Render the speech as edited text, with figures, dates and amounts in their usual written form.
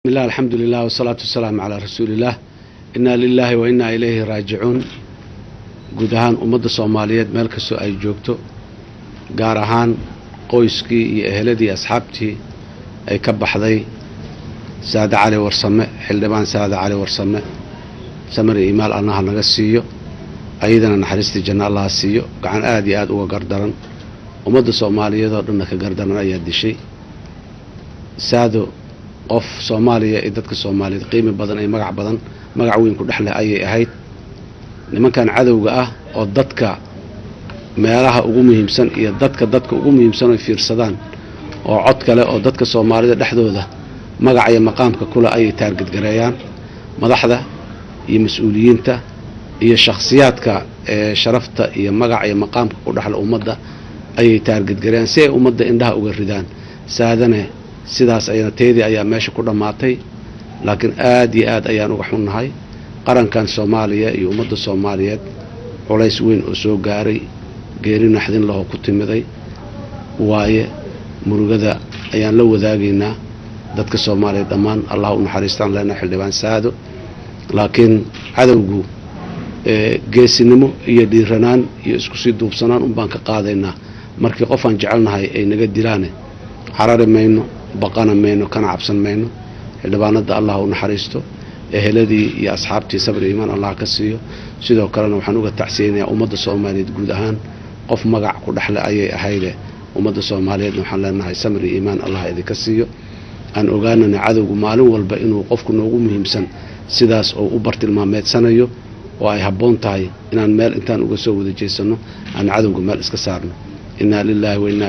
بسم الله الحمد لله والصلاة والسلام على رسول الله إنا لله وإنا إليه راجعون guud ahaan ummadda Soomaaliyeed meel kastoo ay joogto gaar ahaan qoyskii iyo eheladii asxaabtii ay ka baxday Saada Cali Warsame xildhibaan Saada Cali Warsame samari iimaal Allah naga siiyo ayadana naxariistii janna Allah siiyo gacan aad iyo aad uga gardaran ummadda Soomaaliyeed oo dhan ka gardaran ayaa dishay Saado qof Soomaaliya ee dadka Soomaaliyeed qiimo badan ay magac weyn ku dhaxlay ayay ahayd nimankan cadawga ah oo dadka meelaha ugu muhiimsan iyo dadka ugu muhiimsan oo fiirsadaan oo cod kale oo dadka Soomaalida dhexdooda magac iyo maqaamka kula ay taarget gareeyaan madaxda iyo mas'uuliyiinta iyo shakhsiyaadka sharafta iyo magac iyo maqaamka ku dhaxla ummadda ay taarget gareeyaan si ay ummadda indhaha uga ridaan saadane sidaas ayna teedii ayaa meesha ku dhamaatay laakiin aad iyo aad ayaan uga xunnahay qarankan Soomaaliya iyo ummadda Soomaaliyeed culays weyn oo soo gaaray geeri naxdin loo ku timiday waaye murugada ayaan la wadaagaynaa dadka Soomaaliyeed dhammaan Allah u naxariistaan leena xildhibaan Saado laakiin cadawgu geesinimo iyo dhiiranaan iyo isku sii duubsanaan baan ka qaadaynaa markii qof aan jecelnahay ay naga dilaan xarare mayno baqana mayno kana cabsan mayno xildhibaanada Allah u naxariisto eheladii iyo asxaabtii sabir iimaan Allah ka siiyo sidoo kalena waxaan uga tacsiyeenaa ummadda Soomaaliyeed guud ahaan qof magac ku dhaxlay ayay ahayd ummadda Soomaaliyeed waxaan leenahay sabir iimaan Allah idinka siiyo aan ogaanana cadawgu maalin walba inuu qofku noogu muhiimsan sidaas oo u bartilmaameedsanayo oo ay haboon tahay inaan meel intaan uga soo wada jeesano aan cadawga meel iska saarno inna lillahi wa inna